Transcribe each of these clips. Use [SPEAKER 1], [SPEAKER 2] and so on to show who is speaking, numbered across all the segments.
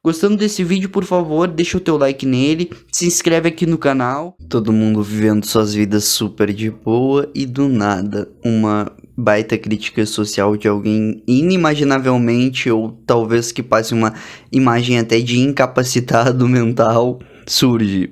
[SPEAKER 1] Gostando desse vídeo, por favor, deixa o teu like nele, se inscreve aqui no canal. Todo mundo vivendo suas vidas super de boa e do nada uma baita crítica social de alguém inimaginavelmente ou talvez que passe uma imagem até de incapacitado mental surge.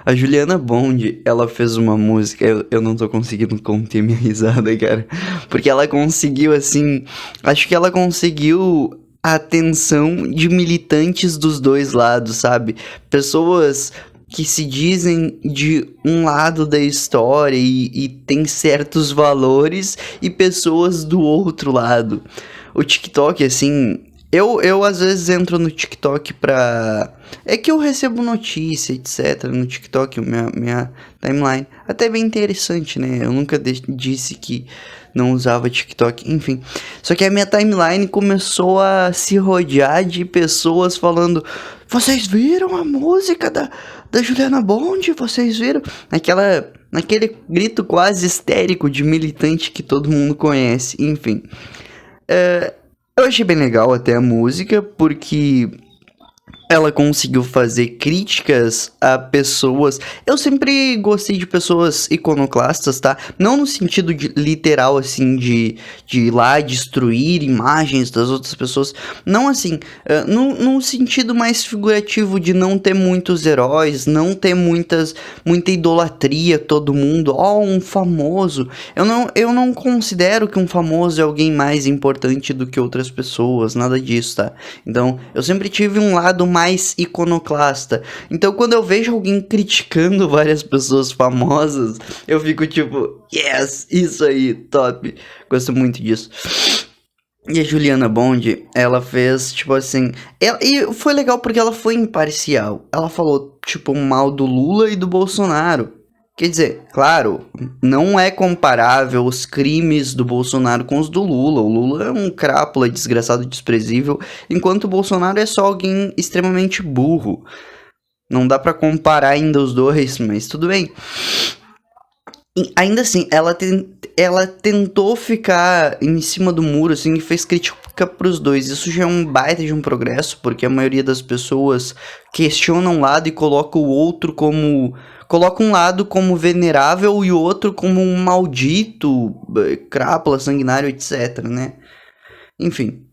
[SPEAKER 1] A Juliana Bond, ela fez uma música, eu não tô conseguindo conter minha risada, cara, porque ela conseguiu, assim, acho que ela conseguiu a atenção de militantes dos dois lados, sabe? Pessoas que se dizem de um lado da história e tem certos valores e pessoas do outro lado. O TikTok, assim, eu às vezes entro no TikTok pra. É que eu recebo notícia, etc. No TikTok, minha timeline. Até bem interessante, né? Eu nunca disse que não usava TikTok, enfim. Só que a minha timeline começou a se rodear de pessoas falando: Vocês viram a música da Juliana Bond? Vocês viram? Naquele grito quase histérico de militante que todo mundo conhece, enfim. Eu achei bem legal até a música, porque ela conseguiu fazer críticas a pessoas. Eu sempre gostei de pessoas iconoclastas, tá? Não no sentido de literal, assim, de ir lá destruir imagens das outras pessoas. Não assim, num sentido mais figurativo de não ter muitos heróis, não ter muita idolatria, todo mundo. Ó, um famoso. Eu não considero que um famoso é alguém mais importante do que outras pessoas, nada disso, tá? Então, eu sempre tive um lado mais iconoclasta. Então, quando eu vejo alguém criticando várias pessoas famosas, eu fico tipo, yes, isso aí, top. Gosto muito disso. E a Juliana Bond, ela fez, tipo assim. E foi legal porque ela foi imparcial. Ela falou, tipo, mal do Lula e do Bolsonaro. Quer dizer, claro, não é comparável os crimes do Bolsonaro com os do Lula. O Lula é um crápula, desgraçado, desprezível, enquanto o Bolsonaro é só alguém extremamente burro. Não dá pra comparar ainda os dois, mas tudo bem. E ainda assim, ela tentou ficar em cima do muro, assim, e fez crítica pros dois. Isso já é um baita de um progresso, porque a maioria das pessoas questiona um lado e coloca o outro como. Coloca um lado como venerável e o outro como um maldito, crápula, sanguinário, etc, né? Enfim,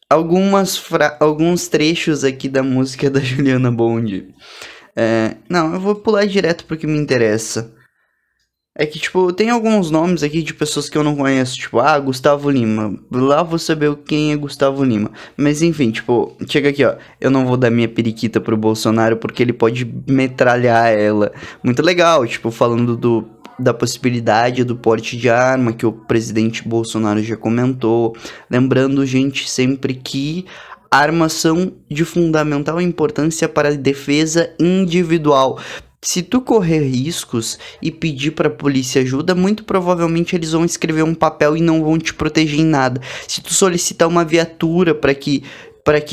[SPEAKER 1] alguns trechos aqui da música da Juliana Bond. Não, eu vou pular direto porque me interessa. É que, tipo, tem alguns nomes aqui de pessoas que eu não conheço, tipo, Gustavo Lima. Lá vou saber quem é Gustavo Lima. Mas enfim, tipo, chega aqui, ó. Eu não vou dar minha periquita pro Bolsonaro porque ele pode metralhar ela. Muito legal, tipo, falando da possibilidade do porte de arma que o presidente Bolsonaro já comentou. Lembrando, gente, sempre que armas são de fundamental importância para a defesa individual. Se tu correr riscos e pedir pra polícia ajuda, muito provavelmente eles vão escrever um papel e não vão te proteger em nada. Se tu solicitar uma viatura para que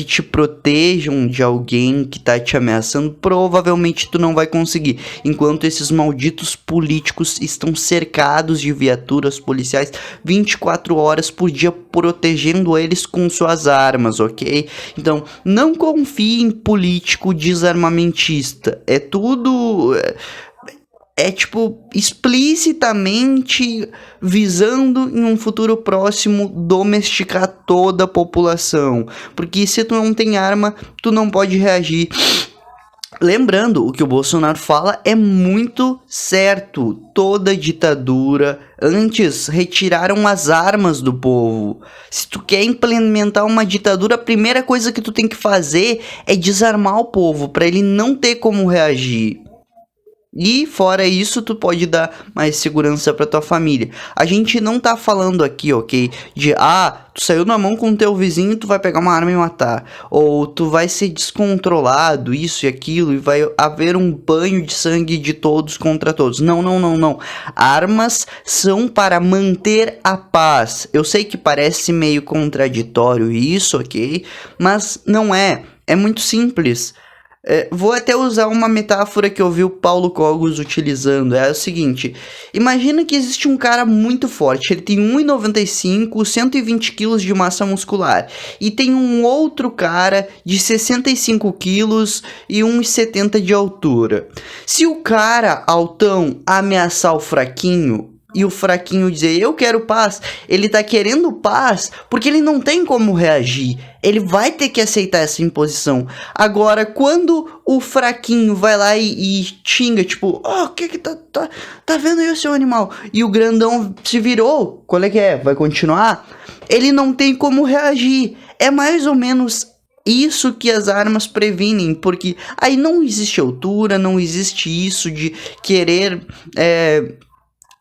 [SPEAKER 1] te protejam de alguém que tá te ameaçando, provavelmente tu não vai conseguir. Enquanto esses malditos políticos estão cercados de viaturas policiais 24 horas por dia, protegendo eles com suas armas, ok? Então, não confie em político desarmamentista. É tudo. Tipo, explicitamente visando em um futuro próximo domesticar toda a população. Porque se tu não tem arma, tu não pode reagir. Lembrando, o que o Bolsonaro fala é muito certo. Toda ditadura antes retiraram as armas do povo. Se tu quer implementar uma ditadura, a primeira coisa que tu tem que fazer é desarmar o povo para ele não ter como reagir. E fora isso, tu pode dar mais segurança pra tua família. A gente não tá falando aqui, ok? De tu saiu na mão com o teu vizinho, tu vai pegar uma arma e matar. Ou tu vai ser descontrolado, isso e aquilo, e vai haver um banho de sangue de todos contra todos. Não, não, não, não. Armas são para manter a paz. Eu sei que parece meio contraditório isso, ok? Mas não é. É muito simples. Vou até usar uma metáfora que eu vi o Paulo Cogos utilizando. É o seguinte: imagina que existe um cara muito forte, ele tem 1,95, 120 quilos de massa muscular. E tem um outro cara de 65 quilos e 1,70 de altura. Se o cara altão ameaçar o fraquinho, e o fraquinho dizer, eu quero paz, ele tá querendo paz porque ele não tem como reagir. Ele vai ter que aceitar essa imposição. Agora, quando o fraquinho vai lá e xinga, tipo, o que tá vendo aí o seu animal? E o grandão se virou, qual é que é? Vai continuar? Ele não tem como reagir. É mais ou menos isso que as armas previnem, porque aí não existe altura, não existe isso de querer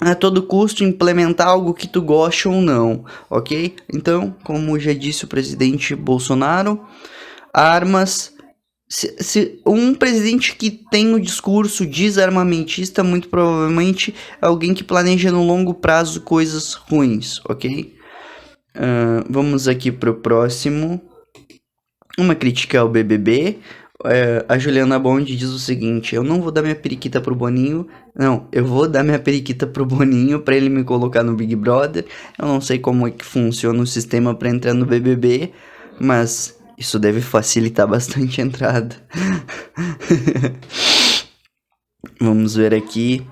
[SPEAKER 1] a todo custo implementar algo que tu goste ou não, ok? Então, como já disse o presidente Bolsonaro, armas... Se um presidente que tem o discurso desarmamentista, muito provavelmente é alguém que planeja no longo prazo coisas ruins, ok? Vamos aqui pro próximo. Uma crítica ao BBB. A Juliana Bond diz o seguinte: eu não vou dar minha periquita pro Boninho. Não, eu vou dar minha periquita pro Boninho pra ele me colocar no Big Brother. Eu não sei como é que funciona o sistema pra entrar no BBB, mas isso deve facilitar bastante a entrada. Vamos ver aqui.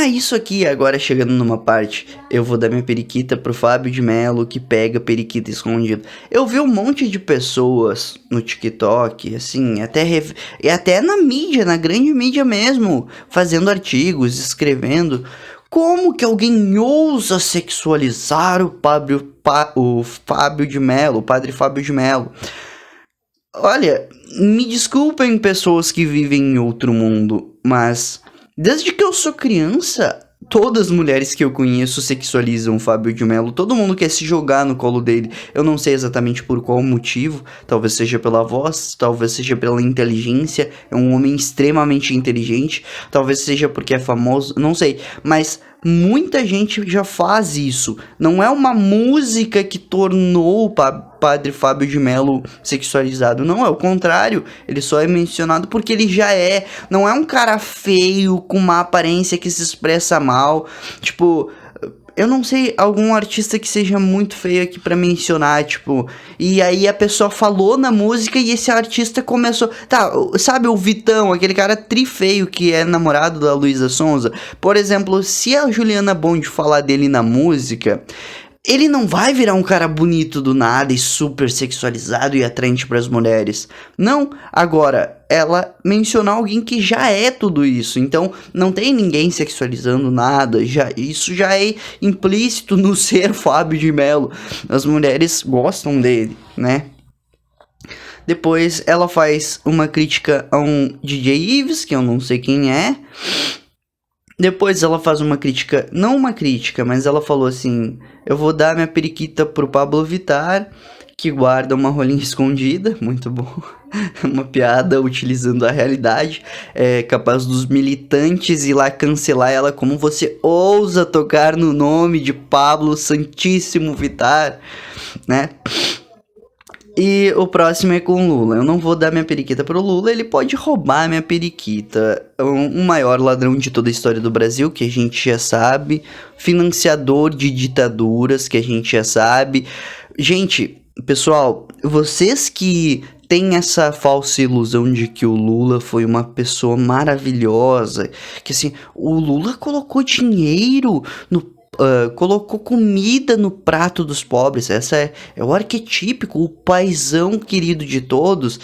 [SPEAKER 1] Isso aqui, agora chegando numa parte. Eu vou dar minha periquita pro Fábio de Mello, que pega periquita escondida. Eu vi um monte de pessoas no TikTok, assim, até na mídia, na grande mídia mesmo, fazendo artigos, escrevendo. Como que alguém ousa sexualizar o Fábio de Mello, o padre Fábio de Mello? Olha, me desculpem pessoas que vivem em outro mundo, mas... desde que eu sou criança, todas as mulheres que eu conheço sexualizam o Fábio de Mello. Todo mundo quer se jogar no colo dele. Eu não sei exatamente por qual motivo. Talvez seja pela voz, talvez seja pela inteligência. É um homem extremamente inteligente. Talvez seja porque é famoso, não sei. Mas muita gente já faz isso. Não é uma música que tornou o padre Fábio de Mello sexualizado. Não, é o contrário. Ele só é mencionado porque ele já é. Não é um cara feio, com uma aparência que se expressa mal. Tipo... eu não sei algum artista que seja muito feio aqui pra mencionar, tipo... e aí a pessoa falou na música e esse artista começou... tá, sabe o Vitão, aquele cara trifeio que é namorado da Luísa Sonza? Por exemplo, se a Juliana Bond falar dele na música... ele não vai virar um cara bonito do nada e super sexualizado e atraente para as mulheres. Não, agora, ela mencionou alguém que já é tudo isso. Então, não tem ninguém sexualizando nada. Isso já é implícito no ser Fábio de Mello. As mulheres gostam dele, né? Depois, ela faz uma crítica a um DJ Ives, que eu não sei quem é. Depois ela faz uma crítica, não uma crítica, mas ela falou assim: eu vou dar minha periquita pro Pablo Vittar, que guarda uma rolinha escondida, muito bom, uma piada utilizando a realidade, é capaz dos militantes ir lá cancelar ela, como você ousa tocar no nome de Pablo Santíssimo Vittar, né? E o próximo é com o Lula. Eu não vou dar minha periquita pro Lula, ele pode roubar minha periquita. O maior ladrão de toda a história do Brasil, que a gente já sabe. Financiador de ditaduras, que a gente já sabe. Gente, pessoal, vocês que têm essa falsa ilusão de que o Lula foi uma pessoa maravilhosa, que assim, o Lula colocou dinheiro no colocou comida no prato dos pobres. Essa é o arquetípico, o paizão querido de todos.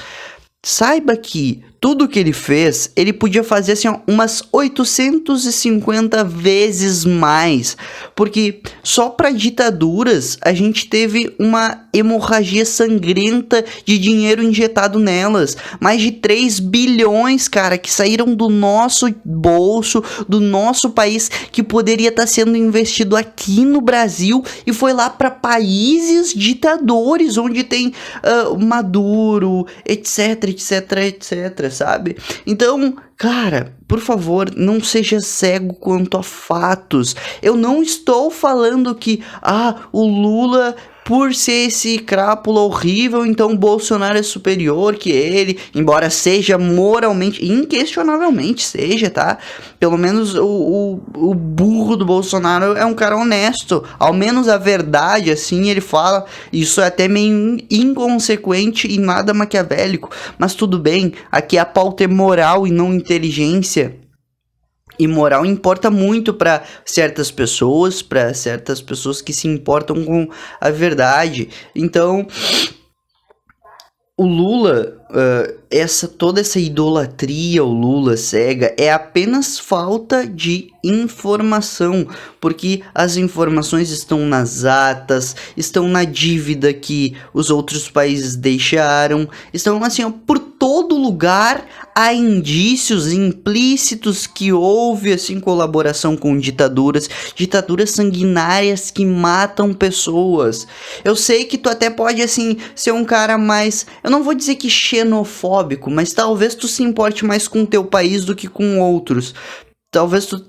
[SPEAKER 1] Saiba que tudo que ele fez, ele podia fazer assim, umas 850 vezes mais. Porque só para ditaduras a gente teve uma hemorragia sangrenta de dinheiro injetado nelas. Mais de 3 bilhões, cara, que saíram do nosso bolso, do nosso país, que poderia estar sendo investido aqui no Brasil e foi lá para países ditadores, onde tem Maduro, etc, etc, etc, sabe? Então, cara, por favor, não seja cego quanto a fatos. Eu não estou falando que, o Lula por ser esse crápula horrível, então o Bolsonaro é superior que ele, embora seja moralmente, inquestionavelmente seja, tá? Pelo menos o burro do Bolsonaro é um cara honesto, ao menos a verdade, assim, ele fala, isso é até meio inconsequente e nada maquiavélico, mas tudo bem, aqui a pauta é moral e não inteligência. E moral importa muito para certas pessoas que se importam com a verdade. Então, o Lula, toda essa idolatria, o Lula cega, é apenas falta de informação, porque as informações estão nas atas, estão na dívida que os outros países deixaram, estão assim, ó, por todo lugar há indícios implícitos que houve assim colaboração com ditaduras sanguinárias que matam pessoas. Eu sei que tu até pode assim ser um cara mais, eu não vou dizer que xenofóbico, mas talvez tu se importe mais com o teu país do que com outros. Talvez tu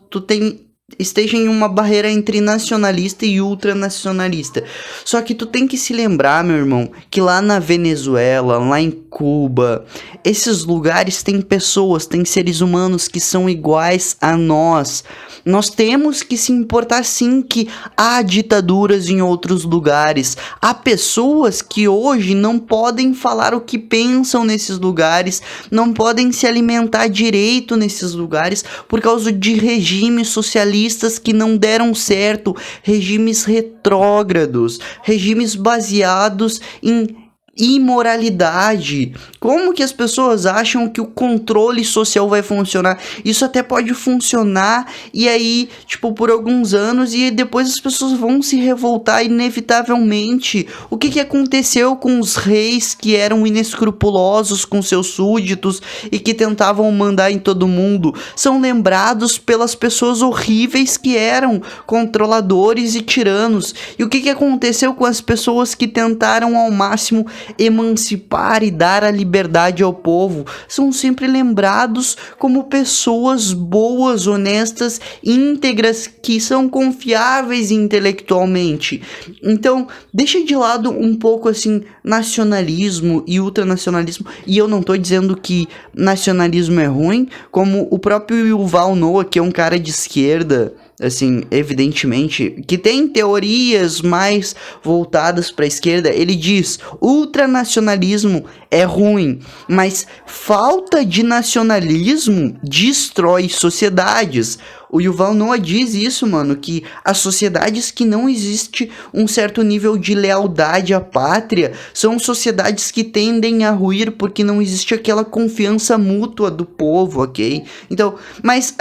[SPEAKER 1] esteja em uma barreira entre nacionalista e ultranacionalista. Só que tu tem que se lembrar, meu irmão, que lá na Venezuela, lá em Cuba, esses lugares têm pessoas, têm seres humanos que são iguais a nós. Nós temos que se importar sim que há ditaduras em outros lugares. Há pessoas que hoje não podem falar o que pensam nesses lugares, não podem se alimentar direito nesses lugares por causa de regimes socialistas que não deram certo, regimes retrógrados, regimes baseados em imoralidade. Como que as pessoas acham que o controle social vai funcionar? Isso até pode funcionar e aí, tipo, por alguns anos e depois as pessoas vão se revoltar inevitavelmente. O que aconteceu com os reis que eram inescrupulosos com seus súditos e que tentavam mandar em todo mundo? São lembrados pelas pessoas horríveis que eram, controladores e tiranos. E o que aconteceu com as pessoas que tentaram ao máximo emancipar e dar a liberdade ao povo? São sempre lembrados como pessoas boas, honestas, íntegras, que são confiáveis intelectualmente. Então, deixa de lado um pouco assim nacionalismo e ultranacionalismo, e eu não tô dizendo que nacionalismo é ruim, como o próprio Yuval Noah, que é um cara de esquerda, assim, evidentemente, que tem teorias mais voltadas para a esquerda, ele diz: ultranacionalismo é ruim, mas falta de nacionalismo destrói sociedades. O Yuval Noah diz isso, mano, que as sociedades que não existe um certo nível de lealdade à pátria são sociedades que tendem a ruir porque não existe aquela confiança mútua do povo, ok? Então, mas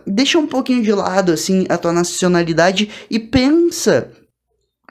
[SPEAKER 1] deixa um pouquinho de lado, assim, a tua nacionalidade e pensa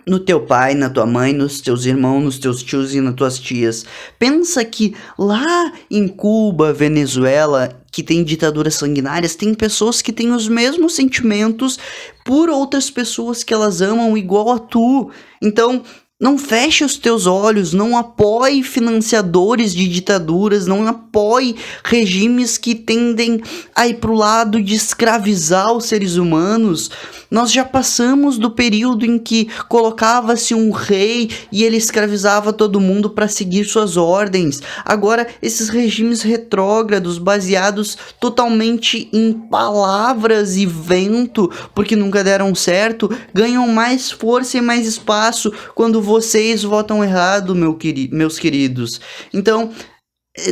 [SPEAKER 1] no teu pai, na tua mãe, nos teus irmãos, nos teus tios e nas tuas tias. Pensa que lá em Cuba, Venezuela, que tem ditaduras sanguinárias, tem pessoas que têm os mesmos sentimentos por outras pessoas que elas amam igual a tu. Então, não feche os teus olhos, não apoie financiadores de ditaduras, não apoie regimes que tendem a ir pro lado de escravizar os seres humanos. Nós já passamos do período em que colocava-se um rei e ele escravizava todo mundo para seguir suas ordens. Agora, esses regimes retrógrados, baseados totalmente em palavras e vento, porque nunca deram certo, ganham mais força e mais espaço quando vocês votam errado, meus queridos. Então,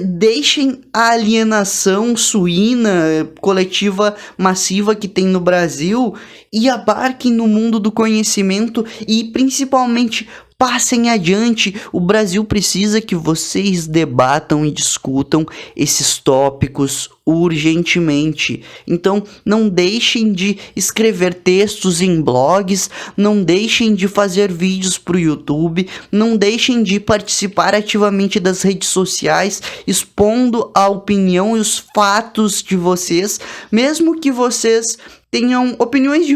[SPEAKER 1] deixem a alienação suína, coletiva, massiva que tem no Brasil e abarquem no mundo do conhecimento e, principalmente, passem adiante. O Brasil precisa que vocês debatam e discutam esses tópicos urgentemente. Então, não deixem de escrever textos em blogs, não deixem de fazer vídeos para o YouTube, não deixem de participar ativamente das redes sociais, expondo a opinião e os fatos de vocês, mesmo que vocês tenham opiniões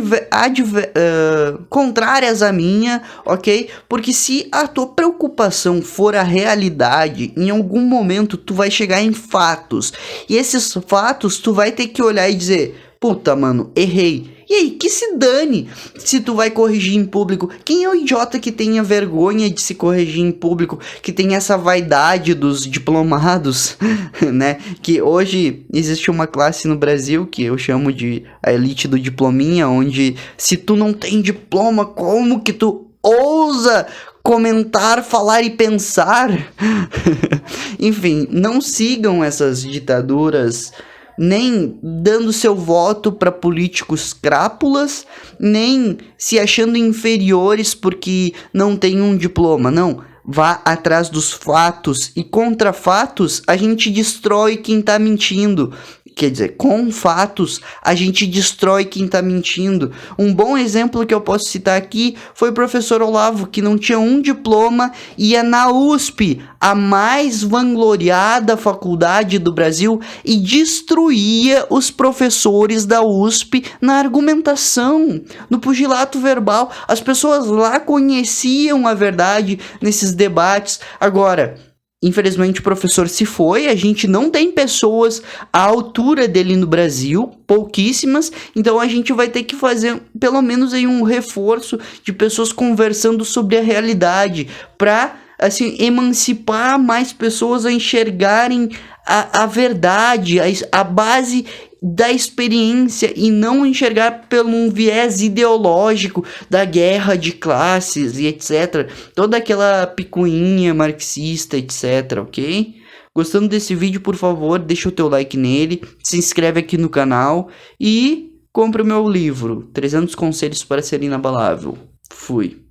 [SPEAKER 1] contrárias à minha, ok? Porque se a tua preocupação for a realidade, em algum momento tu vai chegar em fatos. E esses fatos tu vai ter que olhar e dizer: puta, mano, errei. E aí, que se dane se tu vai corrigir em público. Quem é o idiota que tenha vergonha de se corrigir em público, que tem essa vaidade dos diplomados, né? Que hoje existe uma classe no Brasil que eu chamo de a elite do diplominha, onde se tu não tem diploma, como que tu ousa comentar, falar e pensar? Enfim, não sigam essas ditaduras, nem dando seu voto para políticos crápulas, nem se achando inferiores porque não tem um diploma. Não, vá atrás dos fatos, e contra fatos a gente destrói quem tá mentindo. Quer dizer, com fatos, a gente destrói quem tá mentindo. Um bom exemplo que eu posso citar aqui foi o professor Olavo, que não tinha um diploma, ia na USP, a mais vangloriada faculdade do Brasil, e destruía os professores da USP na argumentação, no pugilato verbal. As pessoas lá conheciam a verdade nesses debates. Agora, infelizmente o professor se foi, a gente não tem pessoas à altura dele no Brasil, pouquíssimas, então a gente vai ter que fazer pelo menos aí um reforço de pessoas conversando sobre a realidade, para assim emancipar mais pessoas a enxergarem a verdade, a base da experiência, e não enxergar pelo um viés ideológico da guerra de classes e etc. Toda aquela picuinha marxista, etc, ok? Gostando desse vídeo, por favor, deixa o teu like nele, se inscreve aqui no canal e compra o meu livro, 300 Conselhos para Ser Inabalável. Fui.